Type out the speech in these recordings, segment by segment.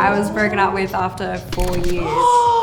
I was broken up with after 4 years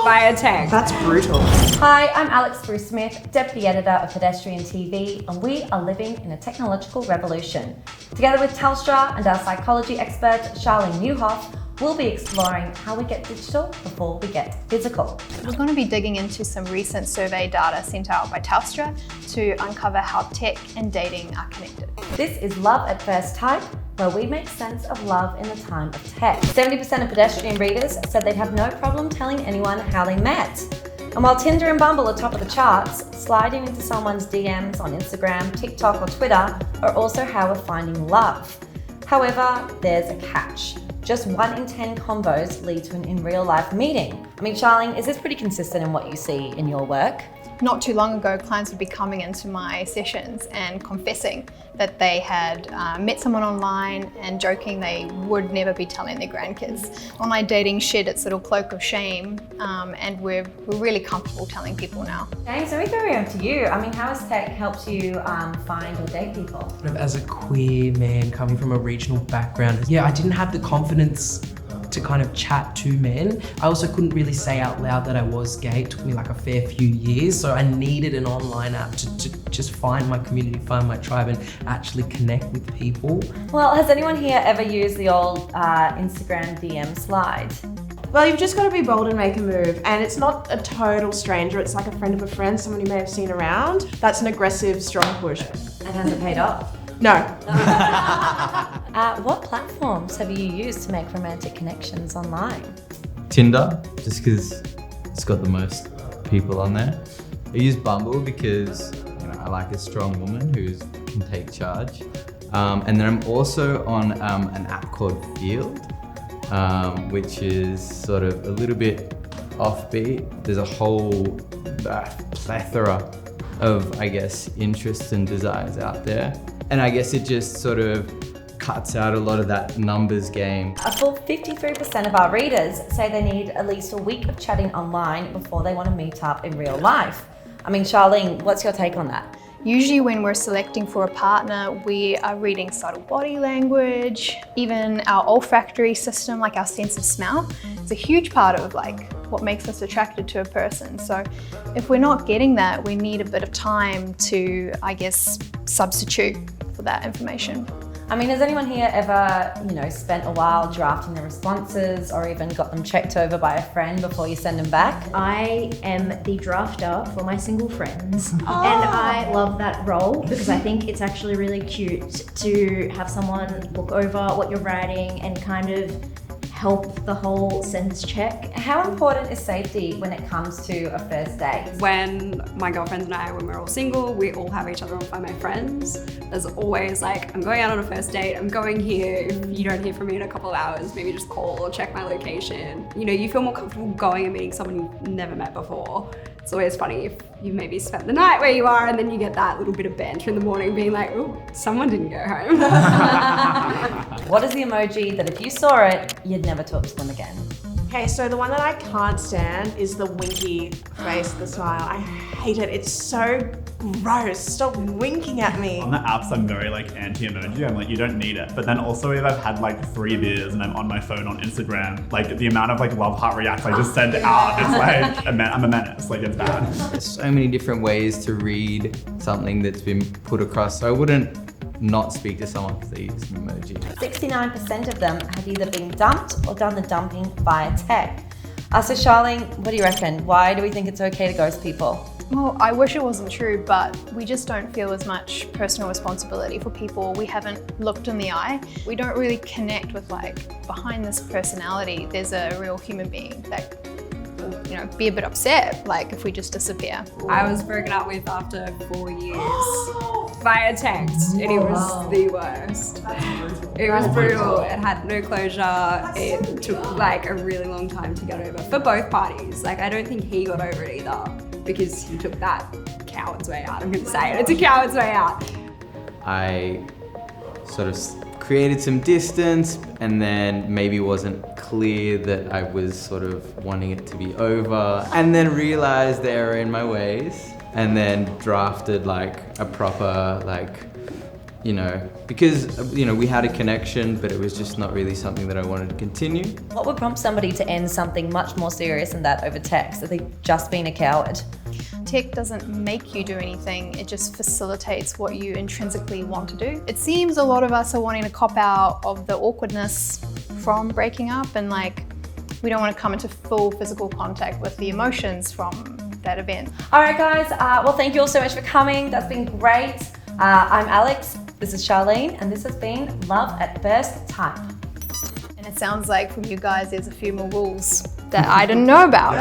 via text. That's brutal. Hi, I'm Alex Bruce-Smith, Deputy Editor of Pedestrian TV, and we are living in a technological revolution. Together with Telstra and our psychology expert, Charlene Newhoff, we'll be exploring how we get digital before we get physical. We're going to be digging into some recent survey data sent out by Telstra to uncover how tech and dating are connected. This is Love at First Type, where we make sense of love in the time of tech. 70% of pedestrian readers said they'd have no problem telling anyone how they met. And while Tinder and Bumble are top of the charts, sliding into someone's DMs on Instagram, TikTok, or Twitter are also how we're finding love. However, there's a catch. Just 1 in 10 convos lead to an in real life meeting. I mean, Charlene, is this pretty consistent in what you see in your work? Not too long ago, clients would be coming into my sessions and confessing that they had met someone online and joking they would never be telling their grandkids. Online dating shed its little cloak of shame, and we're really comfortable telling people now. James, let me go around to you. I mean, how has tech helped you find or date people? As a queer man coming from a regional background, I didn't have the confidence to kind of chat to men. I also couldn't really say out loud that I was gay. It took me like a fair few years, so I needed an online app to just find my community, find my tribe, and actually connect with people. Well, has anyone here ever used the old Instagram DM slide? Well, you've just got to be bold and make a move. And it's not a total stranger. It's like a friend of a friend, someone you may have seen around. That's an aggressive, strong push. And has it paid off? No. What platforms have you used to make romantic connections online? Tinder, just because it's got the most people on there. I use Bumble because I like a strong woman who can take charge. And then I'm also on an app called Field, which is sort of a little bit offbeat. There's a whole plethora of, interests and desires out there. And I guess it just sort of cuts out a lot of that numbers game. A full 53% of our readers say they need at least a week of chatting online before they want to meet up in real life. I mean, Charlene, what's your take on that? Usually when we're selecting for a partner, we are reading subtle body language, even our olfactory system, like our sense of smell. It's a huge part of what makes us attracted to a person. So if we're not getting that, we need a bit of time to, substitute for that information. I mean, has anyone here ever, spent a while drafting the responses or even got them checked over by a friend before you send them back? I am the drafter for my single friends, and I love that role because I think it's actually really cute to have someone look over what you're writing and kind of help the whole sense check. How important is safety when it comes to a first date? When my girlfriends and I, when we're all single, we all have each other on Find My Friends. There's always I'm going out on a first date, I'm going here. If you don't hear from me in a couple of hours, maybe just call or check my location. You feel more comfortable going and meeting someone you've never met before. It's always funny if you maybe spent the night where you are and then you get that little bit of banter in the morning being like, oh, someone didn't go home. What is the emoji that if you saw it, you'd never talk to them again? Okay, so the one that I can't stand is the winky face, the smile. I hate it. It's so gross. Stop winking at me. On the apps, I'm very anti-emoji. I'm you don't need it. But then also if I've had 3 beers and I'm on my phone on Instagram, the amount of love heart reacts I just send out, it's I'm a menace. It's bad. There's so many different ways to read something that's been put across. So I wouldn't not speak to someone because they use an emoji. 69% of them have either been dumped or done the dumping via tech. So Charlene, what do you reckon? Why do we think it's okay to ghost people? Well, I wish it wasn't true, but we just don't feel as much personal responsibility for people we haven't looked in the eye. We don't really connect with behind this personality, there's a real human being that will, be a bit upset, if we just disappear. I was broken up with after 4 years via text, and it was the worst. It was brutal. It had no closure. It took a really long time to get over for both parties. I don't think he got over it either because he took that coward's way out. I'm going to say it. It's a coward's way out. I sort of created some distance and then maybe wasn't clear that I was sort of wanting it to be over, and then realized the error in my ways, and then drafted a proper you know, because, you know, we had a connection, but it was just not really something that I wanted to continue. What would prompt somebody to end something much more serious than that over text? Have they just been a coward? Tech doesn't make you do anything, it just facilitates what you intrinsically want to do. It seems a lot of us are wanting to cop out of the awkwardness from breaking up, and like, we don't want to come into full physical contact with the emotions from that event. All right, guys. Well, thank you all so much for coming. That's been great. I'm Alex. This is Charlene, and this has been Love at First Type. And it sounds like from you guys, there's a few more rules that I didn't know about.